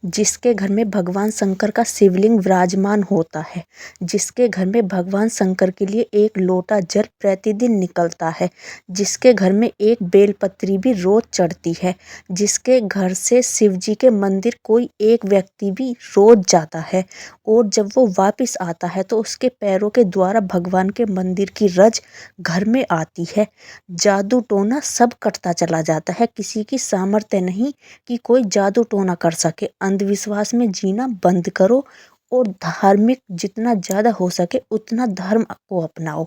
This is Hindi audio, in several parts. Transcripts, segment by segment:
जिसके घर में भगवान शंकर का शिवलिंग विराजमान होता है, जिसके घर में भगवान शंकर के लिए एक लोटा जल प्रतिदिन निकलता है, जिसके घर में एक बेलपत्री भी रोज चढ़ती है, जिसके घर से शिव जी के मंदिर कोई एक व्यक्ति भी रोज जाता है और जब वो वापस आता है तो उसके पैरों के द्वारा भगवान के मंदिर की रज घर में आती है। जादू टोना सब कटता चला जाता है, किसी की सामर्थ्य नहीं कि कोई जादू टोना कर सके। अंधविश्वास में जीना बंद करो और धार्मिक जितना ज़्यादा हो सके उतना धर्म को अपनाओ।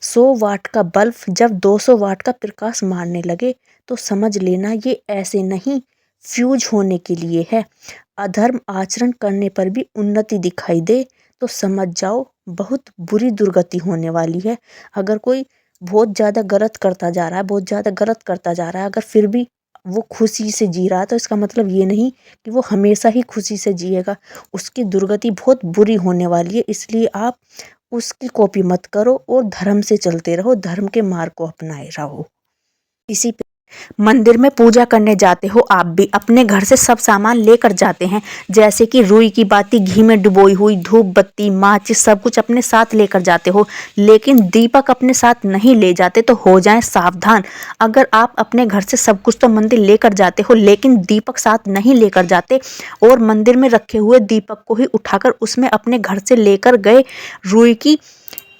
100 वाट का बल्ब जब 200 वाट का प्रकाश मारने लगे तो समझ लेना ये ऐसे नहीं फ्यूज होने के लिए है। अधर्म आचरण करने पर भी उन्नति दिखाई दे तो समझ जाओ बहुत बुरी दुर्गति होने वाली है। अगर कोई बहुत ज़्यादा गलत करता जा रहा है, बहुत ज़्यादा गलत करता जा रहा है, अगर फिर भी वो खुशी से जी रहा है तो इसका मतलब ये नहीं कि वो हमेशा ही खुशी से जिएगा। उसकी दुर्गति बहुत बुरी होने वाली है, इसलिए आप उसकी कॉपी मत करो और धर्म से चलते रहो, धर्म के मार्ग को अपनाए रहो। इसी पे मंदिर में पूजा करने जाते हो आप भी अपने घर से सब सामान लेकर जाते हैं, जैसे कि रुई की बाती, घी में डुबोई हुई, धूप बत्ती, माचिस, सब कुछ अपने साथ लेकर जाते हो, लेकिन दीपक अपने साथ नहीं ले जाते तो हो जाएं सावधान। अगर आप अपने घर से सब कुछ तो मंदिर लेकर जाते हो लेकिन दीपक साथ नहीं लेकर जाते और मंदिर में रखे हुए दीपक को ही उठाकर उसमें अपने घर से लेकर गए रुई की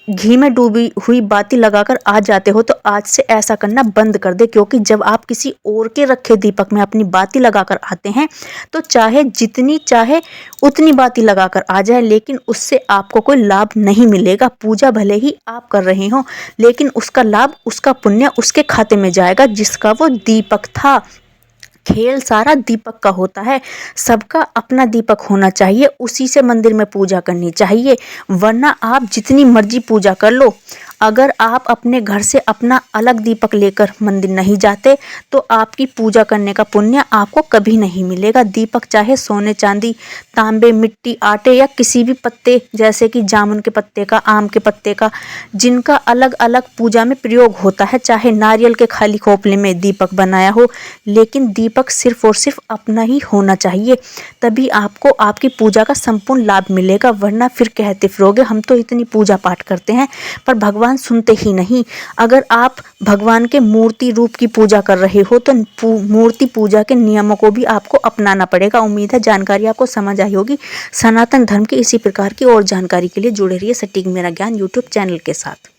घी में डूबी हुई बाती लगाकर आ जाते हो तो आज से ऐसा करना बंद कर दे, क्योंकि जब आप किसी और के रखे दीपक में अपनी बाती लगाकर आते हैं तो चाहे जितनी चाहे उतनी बाती लगाकर आ जाए लेकिन उससे आपको कोई लाभ नहीं मिलेगा। पूजा भले ही आप कर रहे हो लेकिन उसका लाभ, उसका पुण्य उसके खाते में जाएगा जिसका वो दीपक था। खेल सारा दीपक का होता है, सबका अपना दीपक होना चाहिए, उसी से मंदिर में पूजा करनी चाहिए, वरना आप जितनी मर्जी पूजा कर लो। अगर आप अपने घर से अपना अलग दीपक लेकर मंदिर नहीं जाते तो आपकी पूजा करने का पुण्य आपको कभी नहीं मिलेगा। दीपक चाहे सोने चांदी, तांबे, मिट्टी, आटे या किसी भी पत्ते जैसे कि जामुन के पत्ते का, आम के पत्ते का, जिनका अलग अलग पूजा में प्रयोग होता है, चाहे नारियल के खाली खोपले में दीपक बनाया हो, लेकिन दीपक सिर्फ और सिर्फ अपना ही होना चाहिए, तभी आपको आपकी पूजा का संपूर्ण लाभ मिलेगा। वरना फिर कहते फिरोगे हम तो इतनी पूजा पाठ करते हैं पर भगवान सुनते ही नहीं। अगर आप भगवान के मूर्ति रूप की पूजा कर रहे हो तो मूर्ति पूजा के नियमों को भी आपको अपनाना पड़ेगा। उम्मीद है जानकारी आपको समझ आई होगी। सनातन धर्म की इसी प्रकार की और जानकारी के लिए जुड़े रहिए सटीक मेरा ज्ञान यूट्यूब चैनल के साथ।